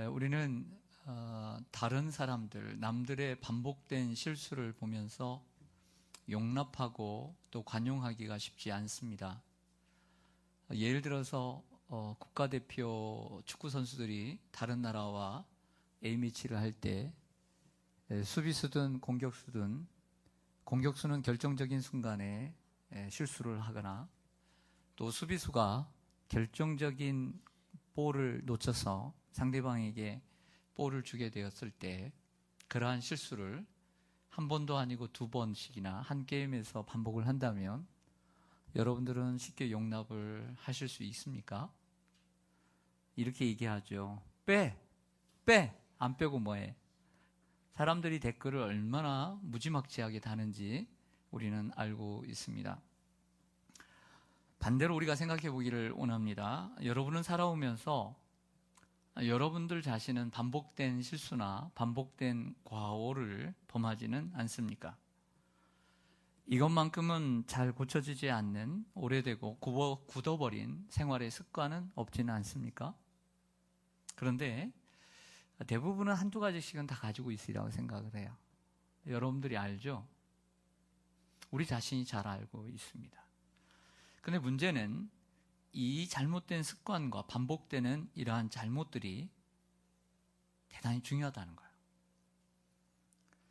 우리는 다른 사람들, 남들의 반복된 실수를 보면서 용납하고 또 관용하기가 쉽지 않습니다. 예를 들어서 국가대표 축구 선수들이 다른 나라와 A매치를 할 때 수비수든 공격수든 공격수는 결정적인 순간에 실수를 하거나 또 수비수가 결정적인 볼을 놓쳐서 상대방에게 볼을 주게 되었을 때 그러한 실수를 한 번도 아니고 두 번씩이나 한 게임에서 반복을 한다면 여러분들은 쉽게 용납을 하실 수 있습니까? 이렇게 얘기하죠. 빼! 안 빼고 뭐해? 사람들이 댓글을 얼마나 무지막지하게 다는지 우리는 알고 있습니다. 반대로 우리가 생각해 보기를 원합니다. 여러분은 살아오면서 여러분들 자신은 반복된 실수나 반복된 과오를 범하지는 않습니까? 이것만큼은 잘 고쳐지지 않는 오래되고 굳어버린 생활의 습관은 없지는 않습니까? 그런데 대부분은 한두 가지씩은 다 가지고 있으리라고 생각을 해요. 여러분들이 알죠? 우리 자신이 잘 알고 있습니다. 근데 문제는 이 잘못된 습관과 반복되는 이러한 잘못들이 대단히 중요하다는 거예요.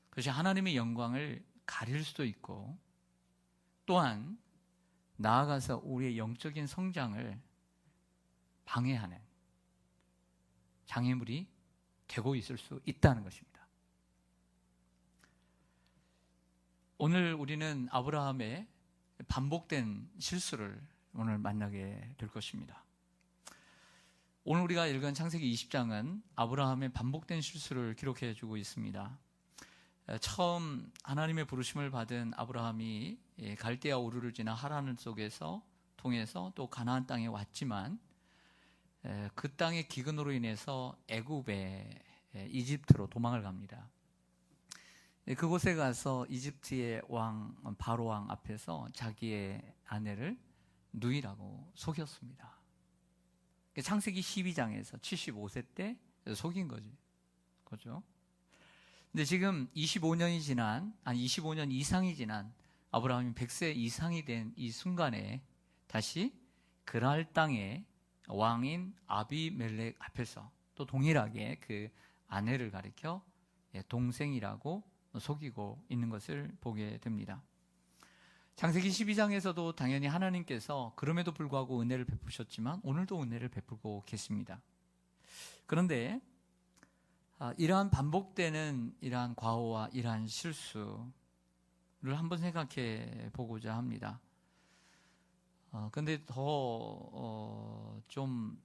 그것이 하나님의 영광을 가릴 수도 있고 또한 나아가서 우리의 영적인 성장을 방해하는 장애물이 되고 있을 수 있다는 것입니다. 오늘 우리는 아브라함의 반복된 실수를 오늘 만나게 될 것입니다. 오늘 우리가 읽은 창세기 20장은 아브라함의 반복된 실수를 기록해 주고 있습니다. 처음 하나님의 부르심을 받은 아브라함이 갈대아 우르를 지나 하란 속에서 통해서 또 가나안 땅에 왔지만 그 땅의 기근으로 인해서 애굽에 이집트로 도망을 갑니다. 그곳에 가서 이집트의 왕 바로 왕 앞에서 자기의 아내를 누이라고 속였습니다. 창세기 12장에서 75세 때 속인 거지. 그죠? 근데 지금 25년 이상이 지난 아브라함이 100세 이상이 된 이 순간에 다시 그랄 땅의 왕인 아비멜렉 앞에서 또 동일하게 그 아내를 가리켜 동생이라고 속이고 있는 것을 보게 됩니다. 창세기 12장에서도 당연히 하나님께서 그럼에도 불구하고 은혜를 베푸셨지만 오늘도 은혜를 베풀고 계십니다. 그런데 이러한 반복되는 이러한 과오와 이러한 실수를 한번 생각해 보고자 합니다. 근데 더 좀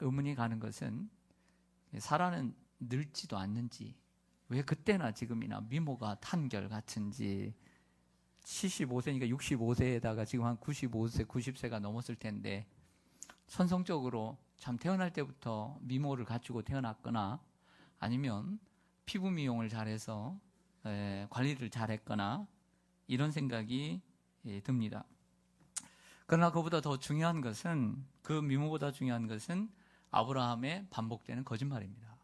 의문이 가는 것은 사라는 늙지도 않는지 왜 그때나 지금이나 미모가 탄결 같은지 75세니까 65세에다가 지금 한 95세, 90세가 넘었을 텐데 선성적으로 참 태어날 때부터 미모를 갖추고 태어났거나 아니면 피부 미용을 잘해서 관리를 잘했거나 이런 생각이 듭니다. 그러나 그보다 더 중요한 것은 그 미모보다 중요한 것은 아브라함의 반복되는 거짓말입니다.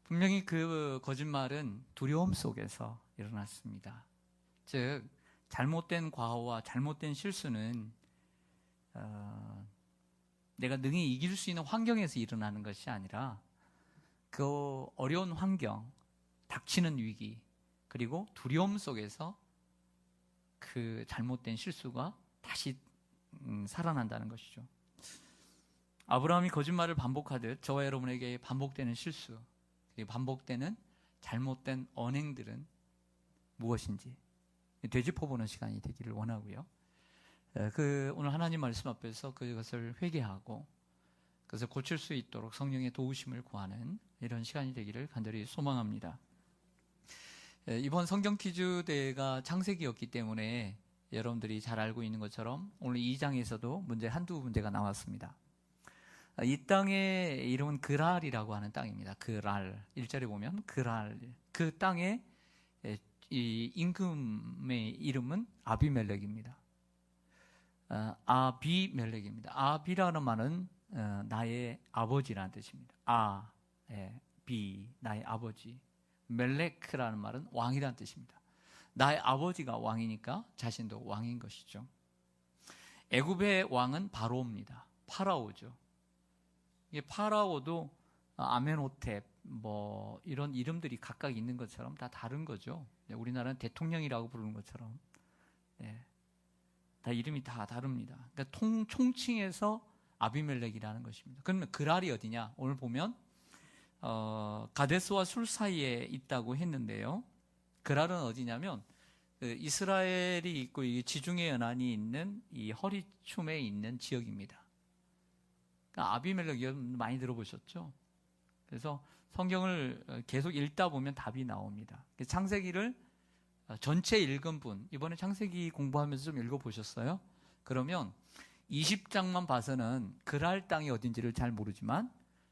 분명히 그 거짓말은 두려움 속에서 일어났습니다. 즉 잘못된 과오와 잘못된 실수는 내가 능히 이길 수 있는 환경에서 일어나는 것이 아니라 그 어려운 환경, 닥치는 위기, 그리고 두려움 속에서 그 잘못된 실수가 다시 살아난다는 것이죠. 아브라함이 거짓말을 반복하듯 저와 여러분에게 반복되는 실수, 그리고 반복되는 잘못된 언행들은 무엇인지 되짚어보는 시간이 되기를 원하고요. 오늘 하나님 말씀 앞에서 그것을 회개하고 그것을 고칠 수 있도록 성령의 도우심을 구하는 이런 시간이 되기를 간절히 소망합니다. 이번 성경 퀴즈 대회가 창세기였기 때문에 여러분들이 잘 알고 있는 것처럼 오늘 2장에서도 한두 문제가 나왔습니다. 이 땅의 이름은 그랄이라고 하는 땅입니다. 그랄. 1절에 보면 그랄. 그 땅의 이 임금의 이름은 아비멜렉입니다. 아비멜렉입니다. 아비라는 말은 나의 아버지라는 뜻입니다. 비, 나의 아버지. 멜렉라는 말은 왕이라는 뜻입니다. 나의 아버지가 왕이니까 자신도 왕인 것이죠. 애굽의 왕은 바로입니다. 파라오죠. 이게 파라오도 아멘호텝 뭐 이런 이름들이 각각 있는 것처럼 다 다른 거죠. 우리나라는 대통령이라고 부르는 것처럼 다 이름이 다 다릅니다. 그러니까 총칭해서 아비멜렉이라는 것입니다. 그러면 그랄이 어디냐? 오늘 보면 가데스와 술 사이에 있다고 했는데요. 그랄은 어디냐면 이스라엘이 있고 이 지중해 연안이 있는 이 허리춤에 있는 지역입니다. 그러니까 아비멜렉 많이 들어보셨죠? 그래서 성경을 계속 읽다 보면 답이 나옵니다. 창세기를 전체 읽은 분, 이번에 창세기 공부하면서 좀 읽어보셨어요? 그러면 20장만 봐서는 그랄 땅이 어딘지를 잘 모르지만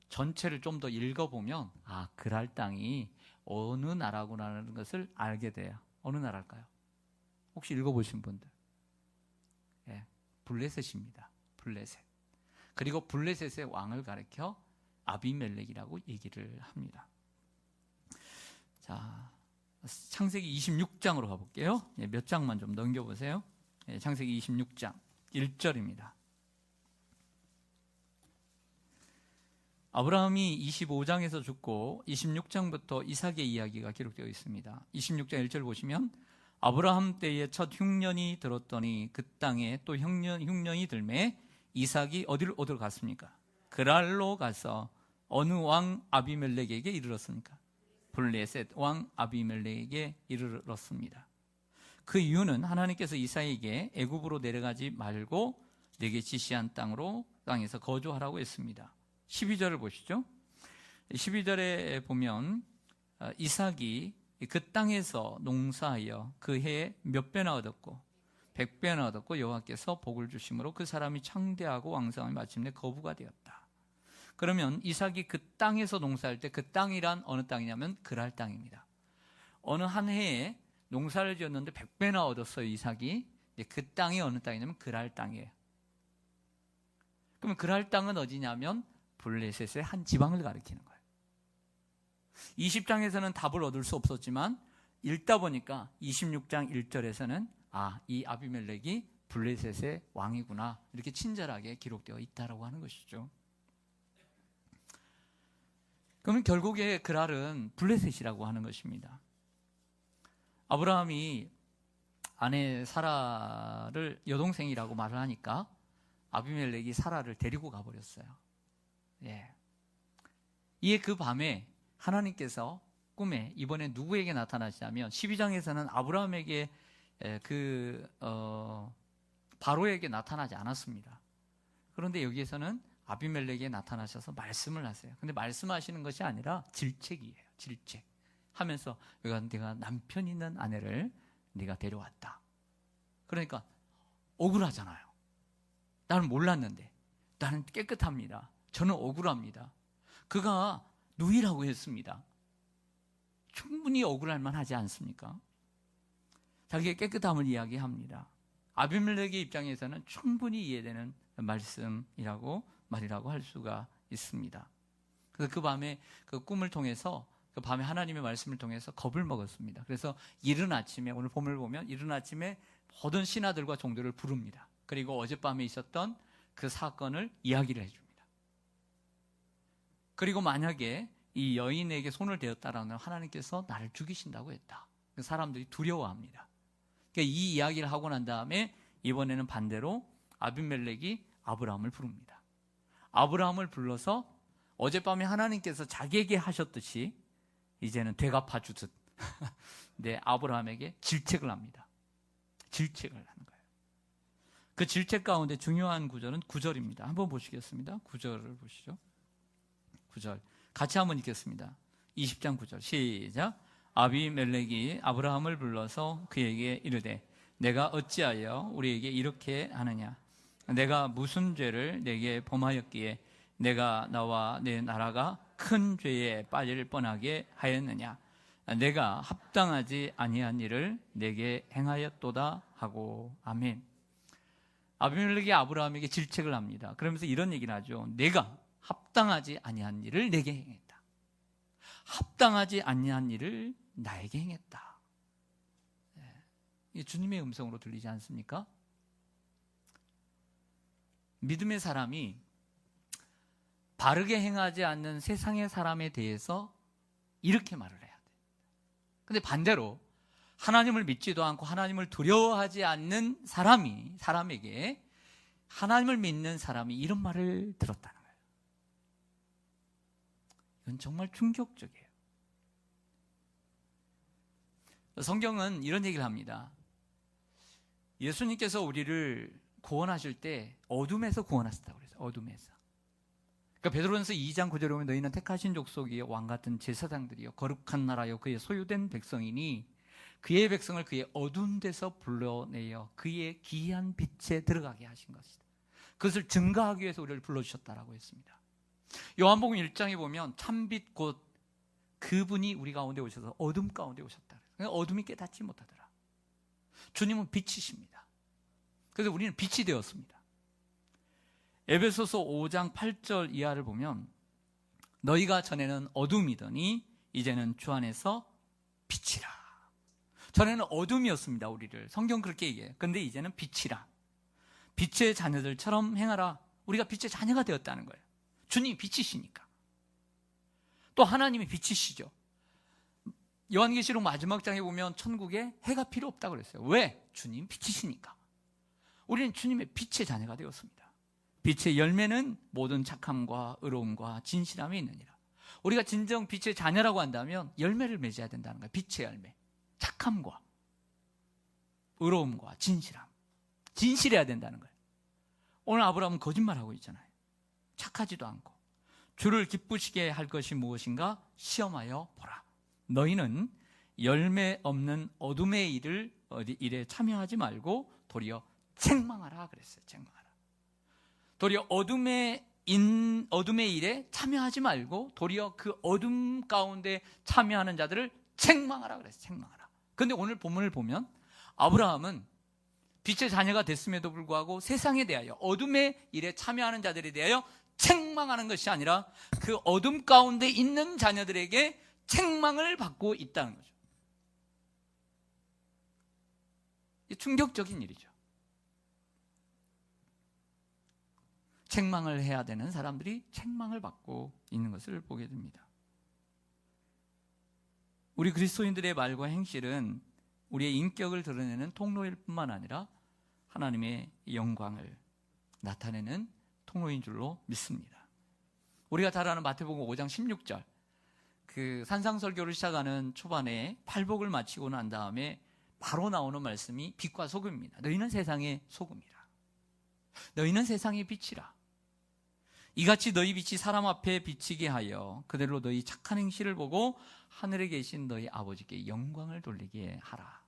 전체를 좀 더 읽어보면 그랄 땅이 어느 나라구나라는 것을 알게 돼요. 어느 나라일까요? 혹시 읽어보신 분들? 블레셋입니다. 블레셋. 그리고 블레셋의 왕을 가리켜 아비멜렉이라고 얘기를 합니다. 자, 창세기 26장으로 가볼게요. 몇 장만 좀 넘겨보세요. 창세기 26장 1절입니다. 아브라함이 25장에서 죽고 26장부터 이삭의 이야기가 기록되어 있습니다. 26장 1절 보시면 아브라함 때에 첫 흉년이 들었더니 그 땅에 또 흉년이 들매 이삭이 어디로 갔습니까? 그랄로 가서 어느 왕 아비멜렉에게 이르렀습니까? 블레셋 왕 아비멜렉에게 이르렀습니다. 그 이유는 하나님께서 이삭에게 애굽으로 내려가지 말고 내게 지시한 땅에서 거주하라고 했습니다. 12절을 보시죠. 12절에 보면 이삭이 그 땅에서 농사하여 그 해에 몇 배나 얻었고 100배나 얻었고 여호와께서 복을 주심으로 그 사람이 창대하고 왕성하며 마침내 거부가 되었다. 그러면 이삭이 그 땅에서 농사할 때 그 땅이란 어느 땅이냐면 그랄 땅입니다. 어느 한 해에 농사를 지었는데 100배나 얻었어요, 이삭이. 그 땅이 어느 땅이냐면 그랄 땅이에요. 그러면 그랄 땅은 어디냐면 블레셋의 한 지방을 가리키는 거예요. 20장에서는 답을 얻을 수 없었지만 읽다 보니까 26장 1절에서는 이 아비멜렉이 블레셋의 왕이구나 이렇게 친절하게 기록되어 있다라고 하는 것이죠. 그러면 결국에 그랄은 블레셋이라고 하는 것입니다. 아브라함이 아내 사라를 여동생이라고 말을 하니까 아비멜렉이 사라를 데리고 가버렸어요. 이에 그 밤에 하나님께서 꿈에 이번에 누구에게 나타나시냐면 12장에서는 아브라함에게 바로에게 나타나지 않았습니다. 그런데 여기에서는 아비멜렉에게 나타나셔서 말씀을 하세요. 근데 말씀하시는 것이 아니라 질책이에요. 질책. 하면서 내가 남편 있는 아내를 네가 데려왔다. 그러니까 억울하잖아요. 나는 몰랐는데 나는 깨끗합니다. 저는 억울합니다. 그가 누이라고 했습니다. 충분히 억울할 만하지 않습니까? 자기의 깨끗함을 이야기합니다. 아비멜렉의 입장에서는 충분히 이해되는 말이라고 할 수가 있습니다. 그래서 그 밤에 그 꿈을 통해서 그 밤에 하나님의 말씀을 통해서 겁을 먹었습니다. 그래서 이른 아침에 오늘 본문을 보면 이른 아침에 모든 신하들과 종들을 부릅니다. 그리고 어젯밤에 있었던 그 사건을 이야기를 해줍니다. 그리고 만약에 이 여인에게 손을 대었다라면 하나님께서 나를 죽이신다고 했다. 사람들이 두려워합니다. 그러니까 이 이야기를 하고 난 다음에 이번에는 반대로 아비멜렉이 아브라함을 부릅니다. 아브라함을 불러서 어젯밤에 하나님께서 자기에게 하셨듯이 이제는 되갚아주듯 아브라함에게 질책을 합니다. 질책을 하는 거예요. 그 질책 가운데 중요한 구절은 9절입니다. 한번 보시겠습니다. 9절을 보시죠. 9절 같이 한번 읽겠습니다. 20장 9절 시작. 아비멜렉이 아브라함을 불러서 그에게 이르되 내가 어찌하여 우리에게 이렇게 하느냐? 내가 무슨 죄를 내게 범하였기에 내가 나와 내 나라가 큰 죄에 빠질 뻔하게 하였느냐? 내가 합당하지 아니한 일을 내게 행하였도다 하고. 아멘. 아비멜렉이 아브라함에게 질책을 합니다. 그러면서 이런 얘기를 하죠. 내가 합당하지 아니한 일을 내게 행했다. 합당하지 아니한 일을 나에게 행했다. 이게 주님의 음성으로 들리지 않습니까? 믿음의 사람이 바르게 행하지 않는 세상의 사람에 대해서 이렇게 말을 해야 돼. 근데 반대로 하나님을 믿지도 않고 하나님을 두려워하지 않는 사람에게 하나님을 믿는 사람이 이런 말을 들었다는 거예요. 이건 정말 충격적이에요. 성경은 이런 얘기를 합니다. 예수님께서 우리를 구원하실 때 어둠에서 구원하셨다고 그랬어요. 어둠에서. 그러니까 베드로전서 2장 9절에 보면 너희는 택하신 족속이요 왕 같은 제사장들이요 거룩한 나라요 그의 소유된 백성이니 그의 백성을 그의 어두운 데서 불러내어 그의 기이한 빛에 들어가게 하신 것이다. 그것을 증거하기 위해서 우리를 불러주셨다라고 했습니다. 요한복음 1장에 보면 참빛 곧 그분이 우리 가운데 오셔서 어둠 가운데 오셨다. 그러니까 어둠이 깨닫지 못하더라. 주님은 빛이십니다. 그래서 우리는 빛이 되었습니다. 에베소서 5장 8절 이하를 보면 너희가 전에는 어둠이더니 이제는 주 안에서 빛이라. 전에는 어둠이었습니다. 우리를 성경 그렇게 얘기해요. 그런데 이제는 빛이라. 빛의 자녀들처럼 행하라. 우리가 빛의 자녀가 되었다는 거예요. 주님이 빛이시니까. 또 하나님이 빛이시죠. 요한계시록 마지막 장에 보면 천국에 해가 필요 없다고 그랬어요. 왜? 주님 빛이시니까. 우리는 주님의 빛의 자녀가 되었습니다. 빛의 열매는 모든 착함과 의로움과 진실함이 있느니라. 우리가 진정 빛의 자녀라고 한다면 열매를 맺어야 된다는 거예요. 빛의 열매. 착함과 의로움과 진실함. 진실해야 된다는 거예요. 오늘 아브라함은 거짓말하고 있잖아요. 착하지도 않고. 주를 기쁘시게 할 것이 무엇인가 시험하여 보라. 너희는 열매 없는 어둠의 일에 참여하지 말고 도리어 책망하라 그랬어요. 책망하라. 도리어 어둠의 일에 참여하지 말고 도리어 그 어둠 가운데 참여하는 자들을 책망하라 그랬어요. 책망하라. 그런데 오늘 본문을 보면 아브라함은 빛의 자녀가 됐음에도 불구하고 세상에 대하여 어둠의 일에 참여하는 자들에 대하여 책망하는 것이 아니라 그 어둠 가운데 있는 자녀들에게 책망을 받고 있다는 거죠. 이게 충격적인 일이죠. 책망을 해야 되는 사람들이 책망을 받고 있는 것을 보게 됩니다. 우리 그리스도인들의 말과 행실은 우리의 인격을 드러내는 통로일 뿐만 아니라 하나님의 영광을 나타내는 통로인 줄로 믿습니다. 우리가 잘 아는 마태복음 5장 16절 그 산상설교를 시작하는 초반에 팔복을 마치고 난 다음에 바로 나오는 말씀이 빛과 소금입니다. 너희는 세상의 소금이라. 너희는 세상의 빛이라. 이같이 너희 빛이 사람 앞에 비치게 하여 그대로 너희 착한 행실을 보고 하늘에 계신 너희 아버지께 영광을 돌리게 하라.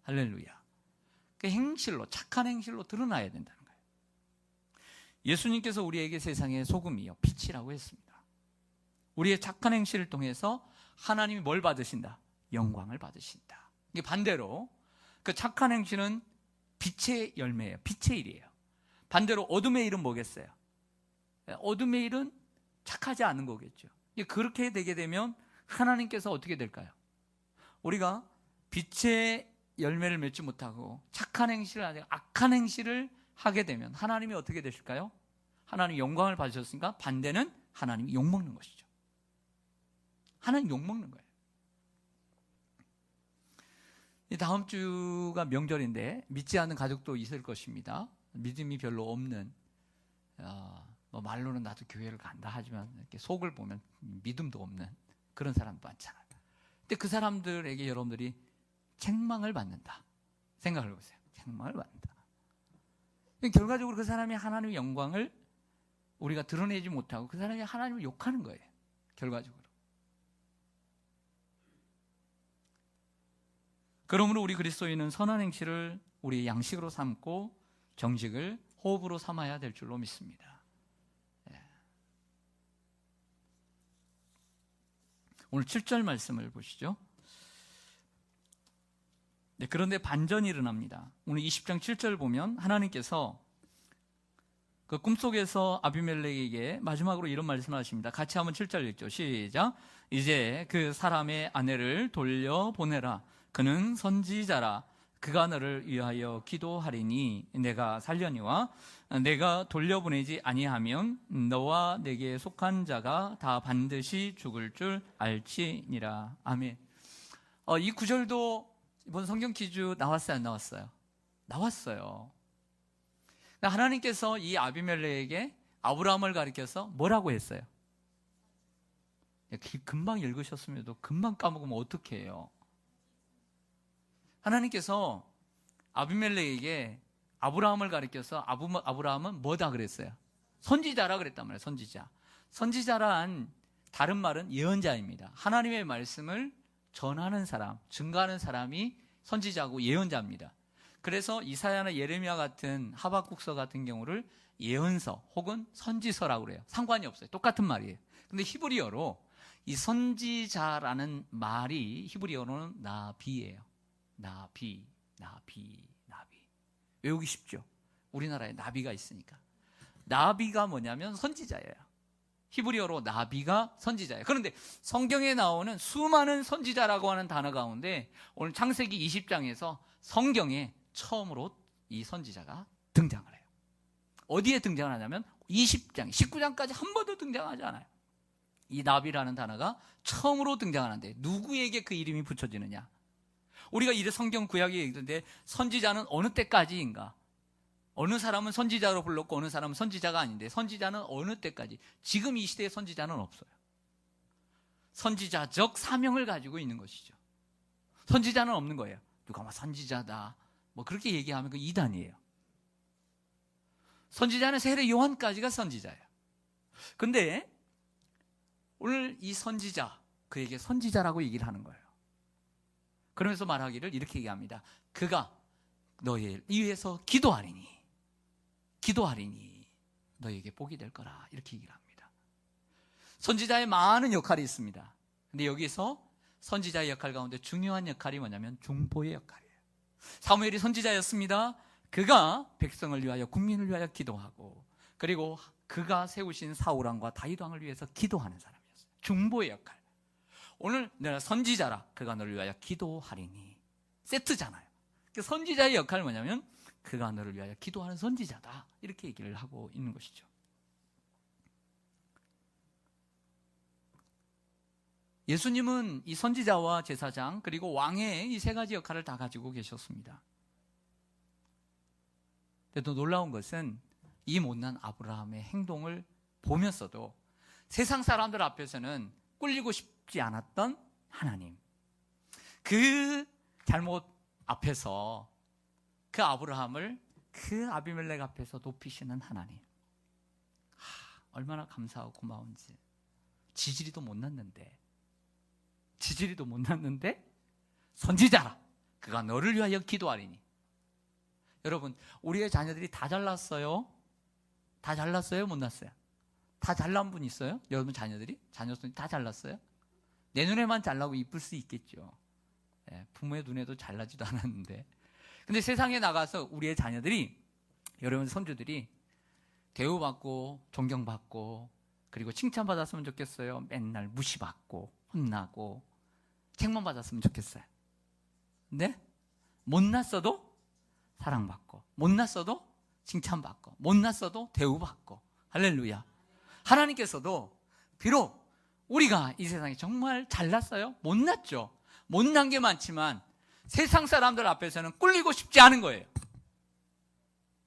할렐루야. 그 행실로, 착한 행실로 드러나야 된다는 거예요. 예수님께서 우리에게 세상의 소금이요 빛이라고 했습니다. 우리의 착한 행실을 통해서 하나님이 뭘 받으신다? 영광을 받으신다. 이게 반대로 그 착한 행실은 빛의 열매예요. 빛의 일이에요. 반대로 어둠의 일은 뭐겠어요? 어둠의 일은 착하지 않은 거겠죠. 그렇게 되게 되면 하나님께서 어떻게 될까요? 우리가 빛의 열매를 맺지 못하고 착한 행실을 아니라 악한 행실을 하게 되면 하나님이 어떻게 되실까요? 하나님 영광을 받으셨으니까 반대는 하나님이 욕먹는 것이죠. 하나님 욕먹는 거예요. 다음 주가 명절인데 믿지 않는 가족도 있을 것입니다. 믿음이 별로 없는 말로는 나도 교회를 간다 하지만 이렇게 속을 보면 믿음도 없는 그런 사람도 많잖아요. 근데 그 사람들에게 여러분들이 책망을 받는다 생각을 해보세요. 책망을 받는다. 결과적으로 그 사람이 하나님의 영광을 우리가 드러내지 못하고 그 사람이 하나님을 욕하는 거예요. 결과적으로. 그러므로 우리 그리스도인은 선한 행실을 우리의 양식으로 삼고 정직을 호흡으로 삼아야 될 줄로 믿습니다. 오늘 7절 말씀을 보시죠. 그런데 반전이 일어납니다. 오늘 20장 7절 보면 하나님께서 그 꿈속에서 아비멜렉에게 마지막으로 이런 말씀을 하십니다. 같이 한번 7절 읽죠. 시작. 이제 그 사람의 아내를 돌려보내라. 그는 선지자라. 그가 너를 위하여 기도하리니 내가 살려니와 내가 돌려보내지 아니하면 너와 내게 속한 자가 다 반드시 죽을 줄 알지니라. 아멘. 이 구절도 이번 성경 퀴즈 나왔어요, 안 나왔어요? 나왔어요. 하나님께서 이 아비멜렉에게 아브라함을 가리켜서 뭐라고 했어요? 금방 읽으셨으면도 금방 까먹으면 어떻게 해요? 하나님께서 아비멜렉에게 아브라함을 가리켜서 아브라함은 뭐다 그랬어요? 선지자라 그랬단 말이에요. 선지자. 선지자란 다른 말은 예언자입니다. 하나님의 말씀을 전하는 사람, 증거하는 사람이 선지자고 예언자입니다. 그래서 이사야나 예레미야 같은 하박국서 같은 경우를 예언서 혹은 선지서라고 그래요. 상관이 없어요. 똑같은 말이에요. 근데 히브리어로 이 선지자라는 말이 히브리어로는 나비예요. 나비. 외우기 쉽죠? 우리나라에 나비가 있으니까. 나비가 뭐냐면 선지자예요. 히브리어로 나비가 선지자예요. 그런데 성경에 나오는 수많은 선지자라고 하는 단어 가운데 오늘 창세기 20장에서 성경에 처음으로 이 선지자가 등장을 해요. 어디에 등장을 하냐면 20장, 19장까지 한 번도 등장하지 않아요. 이 나비라는 단어가 처음으로 등장하는데 누구에게 그 이름이 붙여지느냐? 우리가 이 성경 구약에 읽는데 선지자는 어느 때까지인가? 어느 사람은 선지자로 불렀고 어느 사람은 선지자가 아닌데 선지자는 어느 때까지? 지금 이 시대에 선지자는 없어요. 선지자적 사명을 가지고 있는 것이죠. 선지자는 없는 거예요. 누가 막 선지자다 뭐 그렇게 얘기하면 그 이단이에요. 선지자는 세례 요한까지가 선지자예요. 근데 오늘 이 선지자, 그에게 선지자라고 얘기를 하는 거예요. 그러면서 말하기를 이렇게 얘기합니다. 그가 너희를 위해서 기도하리니 너희에게 복이 될 거라, 이렇게 얘기를 합니다. 선지자의 많은 역할이 있습니다. 근데 여기서 선지자의 역할 가운데 중요한 역할이 뭐냐면 중보의 역할이에요. 사무엘이 선지자였습니다. 그가 백성을 위하여, 국민을 위하여 기도하고, 그리고 그가 세우신 사울왕과 다윗 왕을 위해서 기도하는 사람이었어요. 중보의 역할. 오늘 내가 선지자라, 그가 너를 위하여 기도하리니, 세트잖아요. 선지자의 역할은 뭐냐면 그가 너를 위하여 기도하는 선지자다, 이렇게 얘기를 하고 있는 것이죠. 예수님은 이 선지자와 제사장 그리고 왕의 이 세 가지 역할을 다 가지고 계셨습니다. 또 놀라운 것은 이 못난 아브라함의 행동을 보면서도 세상 사람들 앞에서는 꿀리고 싶지 않았던 하나님, 그 잘못 앞에서 그 아브라함을 그 아비멜렉 앞에서 높이시는 하나님, 얼마나 감사하고 고마운지. 지지리도 못 났는데 선지자라, 그가 너를 위하여 기도하리니. 여러분, 우리의 자녀들이 다 잘났어요? 다 잘났어요? 못 났어요? 다 잘난 분 있어요? 여러분 자녀들이 다 잘났어요? 내 눈에만 잘나고 이쁠 수 있겠죠. 부모의 눈에도 잘나지도 않았는데. 근데 세상에 나가서 우리의 자녀들이, 여러분 손주들이 대우받고 존경받고 그리고 칭찬받았으면 좋겠어요? 맨날 무시받고 혼나고 책만 받았으면 좋겠어요? 근데 못났어도 사랑받고, 못났어도 칭찬받고, 못났어도 대우받고. 할렐루야. 하나님께서도 비록 우리가 이 세상에 정말 잘났어요? 못났죠. 못난 게 많지만 세상 사람들 앞에서는 꿀리고 싶지 않은 거예요.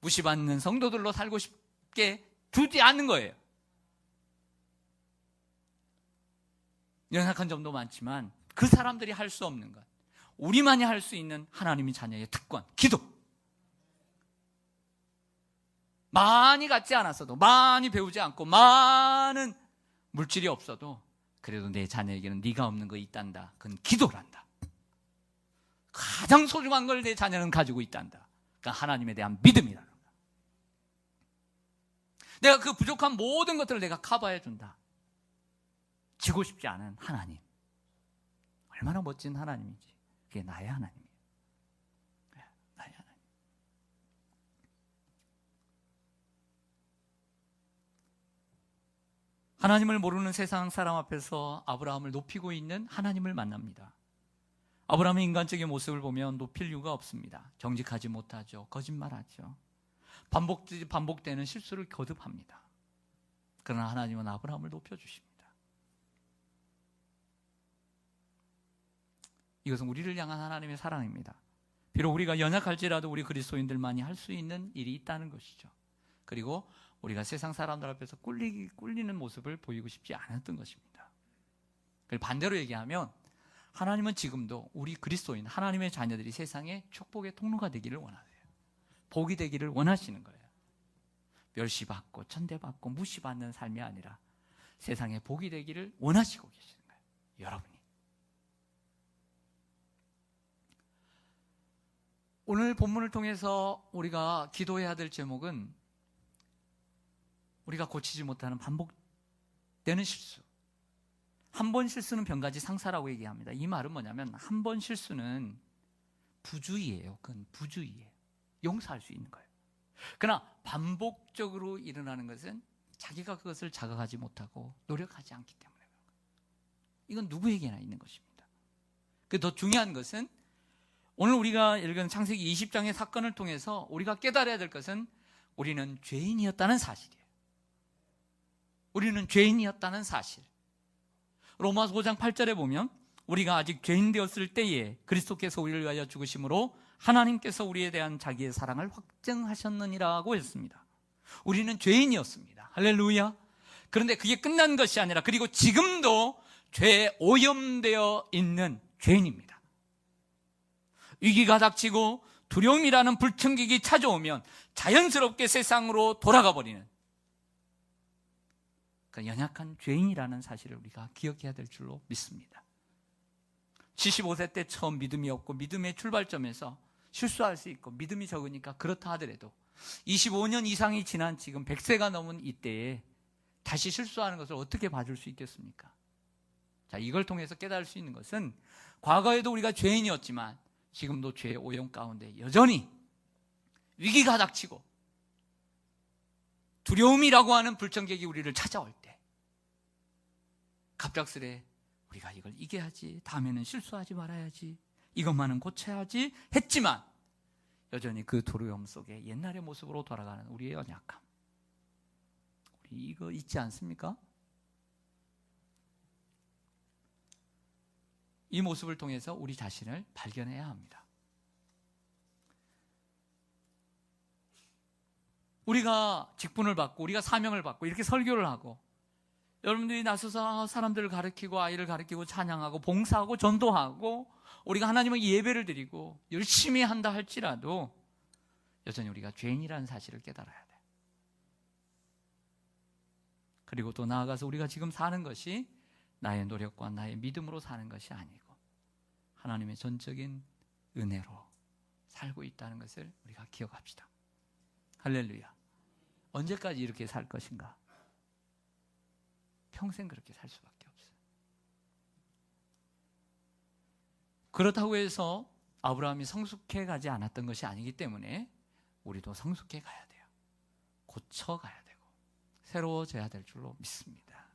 무시받는 성도들로 살고 싶게 두지 않는 거예요. 연약한 점도 많지만 그 사람들이 할 수 없는 것, 우리만이 할 수 있는 하나님의 자녀의 특권, 기도. 많이 갖지 않았어도, 많이 배우지 않고, 많은 물질이 없어도 그래도 내 자녀에게는 네가 없는 거 있단다. 그건 기도란다. 가장 소중한 걸 내 자녀는 가지고 있단다. 그러니까 하나님에 대한 믿음이라는 거야. 내가 그 부족한 모든 것들을 내가 커버해 준다. 지고 싶지 않은 하나님, 얼마나 멋진 하나님이지. 그게 나의 하나님이에요. 나의 하나님. 하나님을 모르는 세상 사람 앞에서 아브라함을 높이고 있는 하나님을 만납니다. 아브라함의 인간적인 모습을 보면 높일 이유가 없습니다. 정직하지 못하죠. 거짓말하죠. 반복되는 실수를 거듭합니다. 그러나 하나님은 아브라함을 높여주십니다. 이것은 우리를 향한 하나님의 사랑입니다. 비록 우리가 연약할지라도 우리 그리스도인들만이 할 수 있는 일이 있다는 것이죠. 그리고 우리가 세상 사람들 앞에서 꿀리는 모습을 보이고 싶지 않았던 것입니다. 반대로 얘기하면 하나님은 지금도 우리 그리스도인, 하나님의 자녀들이 세상의 축복의 통로가 되기를 원하세요. 복이 되기를 원하시는 거예요. 멸시받고 천대받고 무시받는 삶이 아니라 세상에 복이 되기를 원하시고 계시는 거예요. 여러분이. 오늘 본문을 통해서 우리가 기도해야 될 제목은 우리가 고치지 못하는 반복되는 실수. 한 번 실수는 병가지 상사라고 얘기합니다. 이 말은 뭐냐면 한 번 실수는 부주의예요. 그건 부주의예요. 용서할 수 있는 거예요. 그러나 반복적으로 일어나는 것은 자기가 그것을 자각하지 못하고 노력하지 않기 때문에 이건 누구에게나 있는 것입니다. 더 중요한 것은 오늘 우리가 읽은 창세기 20장의 사건을 통해서 우리가 깨달아야 될 것은 우리는 죄인이었다는 사실이에요. 우리는 죄인이었다는 사실. 로마서 5장 8절에 보면 우리가 아직 죄인 되었을 때에 그리스도께서 우리를 위하여 죽으심으로 하나님께서 우리에 대한 자기의 사랑을 확증하셨느니라고 했습니다. 우리는 죄인이었습니다. 할렐루야. 그런데 그게 끝난 것이 아니라 그리고 지금도 죄에 오염되어 있는 죄인입니다. 위기가 닥치고 두려움이라는 불청객이 찾아오면 자연스럽게 세상으로 돌아가 버리는 그 연약한 죄인이라는 사실을 우리가 기억해야 될 줄로 믿습니다. 75세 때 처음 믿음이 없고 믿음의 출발점에서 실수할 수 있고 믿음이 적으니까 그렇다 하더라도 25년 이상이 지난 지금 100세가 넘은 이때에 다시 실수하는 것을 어떻게 봐줄 수 있겠습니까? 자, 이걸 통해서 깨달을 수 있는 것은 과거에도 우리가 죄인이었지만 지금도 죄의 오염 가운데 여전히 위기가 닥치고 두려움이라고 하는 불청객이 우리를 찾아올 때 갑작스레 우리가 이걸 이겨야지, 다음에는 실수하지 말아야지, 이것만은 고쳐야지 했지만 여전히 그 두려움 속에 옛날의 모습으로 돌아가는 우리의 연약함, 우리 이거 있지 않습니까? 이 모습을 통해서 우리 자신을 발견해야 합니다. 우리가 직분을 받고 우리가 사명을 받고 이렇게 설교를 하고 여러분들이 나서서 사람들을 가르치고 아이를 가르치고 찬양하고 봉사하고 전도하고 우리가 하나님의 예배를 드리고 열심히 한다 할지라도 여전히 우리가 죄인이라는 사실을 깨달아야 돼. 그리고 또 나아가서 우리가 지금 사는 것이 나의 노력과 나의 믿음으로 사는 것이 아니고 하나님의 전적인 은혜로 살고 있다는 것을 우리가 기억합시다. 할렐루야. 언제까지 이렇게 살 것인가? 평생 그렇게 살 수밖에 없어요. 그렇다고 해서 아브라함이 성숙해 가지 않았던 것이 아니기 때문에 우리도 성숙해 가야 돼요. 고쳐 가야 되고 새로워져야 될 줄로 믿습니다.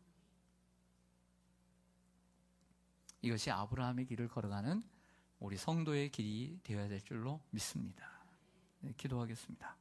이것이 아브라함의 길을 걸어가는 우리 성도의 길이 되어야 될 줄로 믿습니다. 네, 기도하겠습니다.